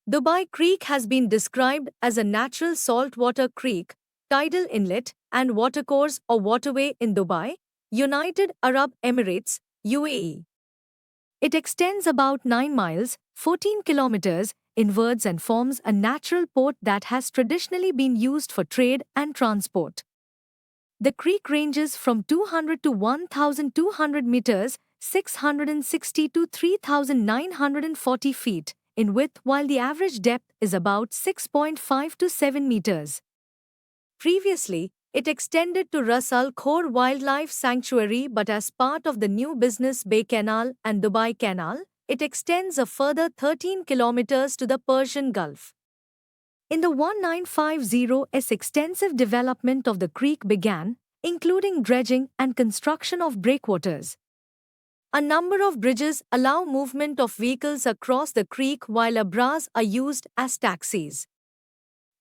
Dubai Creek has been described as a natural saltwater creek, tidal inlet, and watercourse or waterway in Dubai, United Arab Emirates, UAE. It extends about 9 miles, 14 kilometers, inwards and forms a natural port that has traditionally been used for trade and transport. The creek ranges from 200 to 1,200 meters, 660 to 3,940 feet in width, while the average depth is about 6.5 to 7 meters. Previously, it extended to Ras Al Khor Wildlife Sanctuary, but as part of the new Business Bay Canal and Dubai Canal, it extends a further 13 kilometers to the Persian Gulf. In the 1950s, extensive development of the creek began, including dredging and construction of breakwaters. A number of bridges allow movement of vehicles across the creek, while abras are used as taxis.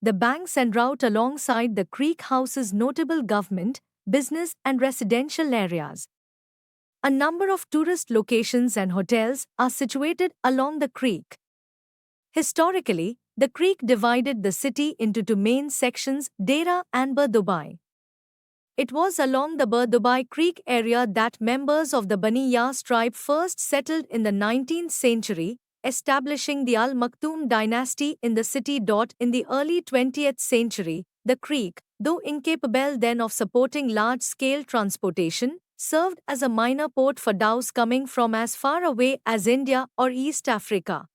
The banks and route alongside the creek houses notable government, business, and residential areas. A number of tourist locations and hotels are situated along the creek. Historically, the creek divided the city into two main sections, Dera and Bur Dubai. It was along the Bur Dubai Creek area that members of the Bani Yas tribe first settled in the 19th century, establishing the Al Maktoum dynasty in the city. In the early 20th century, the creek, though incapable then of supporting large-scale transportation, served as a minor port for dhows coming from as far away as India or East Africa.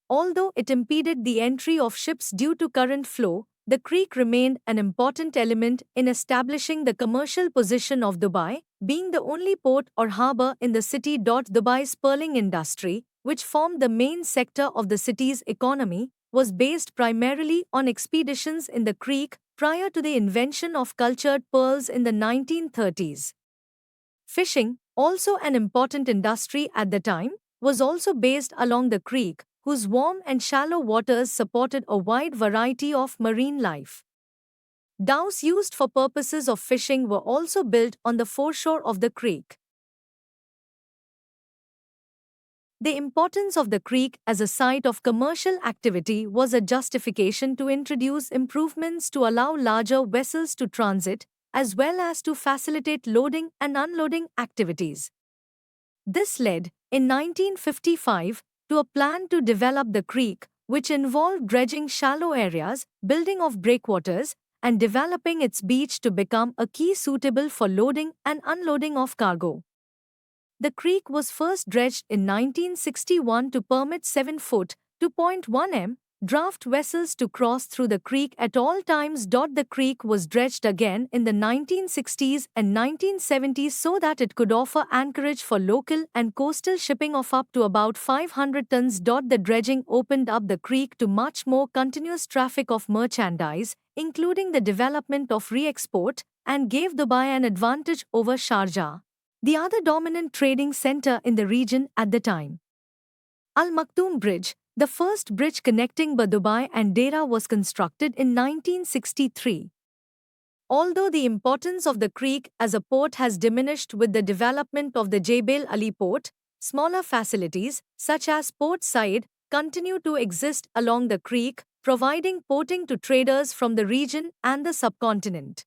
Although it impeded the entry of ships due to current flow, the creek remained an important element in establishing the commercial position of Dubai, being the only port or harbour in the city. Dubai's pearling industry, which formed the main sector of the city's economy, was based primarily on expeditions in the creek prior to the invention of cultured pearls in the 1930s. Fishing, also an important industry at the time, was also based along the creek, whose warm and shallow waters supported a wide variety of marine life. Dhows used for purposes of fishing were also built on the foreshore of the creek. The importance of the creek as a site of commercial activity was a justification to introduce improvements to allow larger vessels to transit, as well as to facilitate loading and unloading activities. This led, in 1955, to a plan to develop the creek, which involved dredging shallow areas, building of breakwaters, and developing its beach to become a key suitable for loading and unloading of cargo. The creek was first dredged in 1961 to permit 7-foot (2.1 m) draft vessels to cross through the creek at all times. The creek was dredged again in the 1960s and 1970s so that it could offer anchorage for local and coastal shipping of up to about 500 tons. The dredging opened up the creek to much more continuous traffic of merchandise, including the development of re-export, and gave Dubai an advantage over Sharjah, the other dominant trading center in the region at the time. Al Maktoum Bridge, the first bridge connecting Dubai and Dera, was constructed in 1963. Although the importance of the creek as a port has diminished with the development of the Jebel Ali port, smaller facilities, such as Port Said, continue to exist along the creek, providing porting to traders from the region and the subcontinent.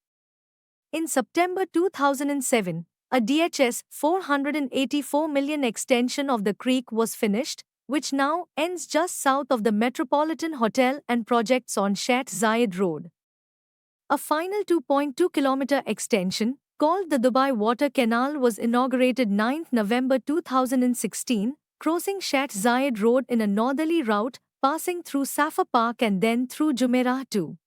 In September 2007, a DHS 484 million extension of the creek was finished, which now ends just south of the Metropolitan Hotel and projects on Sheikh Zayed Road. A final 2.2-kilometer extension, called the Dubai Water Canal, was inaugurated 9 November 2016, crossing Sheikh Zayed Road in a northerly route, passing through Safa Park and then through Jumeirah too.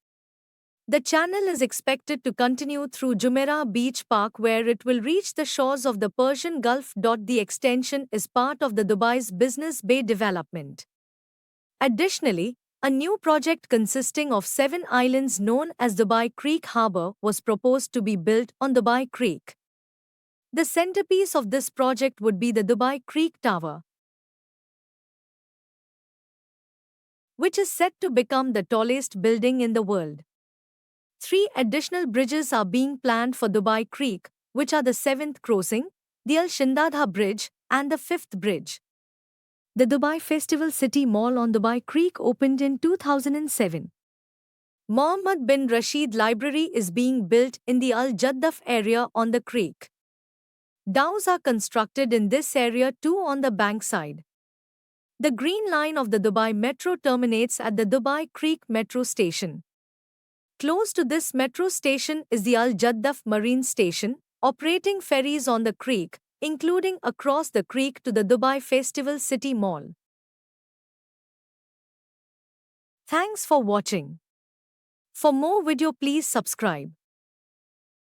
The channel is expected to continue through Jumeirah Beach Park, where it will reach the shores of the Persian Gulf. The extension is part of the Dubai's Business Bay development. Additionally, a new project consisting of 7 islands known as Dubai Creek Harbour was proposed to be built on Dubai Creek. The centerpiece of this project would be the Dubai Creek Tower, which is set to become the tallest building in the world. 3 additional bridges are being planned for Dubai Creek, which are the 7th crossing, the Al Shindadha Bridge, and the 5th bridge. The Dubai Festival City Mall on Dubai Creek opened in 2007. Mohammed bin Rashid Library is being built in the Al Jaddaf area on the creek. Dhows are constructed in this area too on the bank side. The Green Line of the Dubai Metro terminates at the Dubai Creek Metro Station. Close to this metro station is the Al Jaddaf Marine Station, operating ferries on the creek, including across the creek to the Dubai Festival City Mall. Thanks for watching. For more video, please subscribe.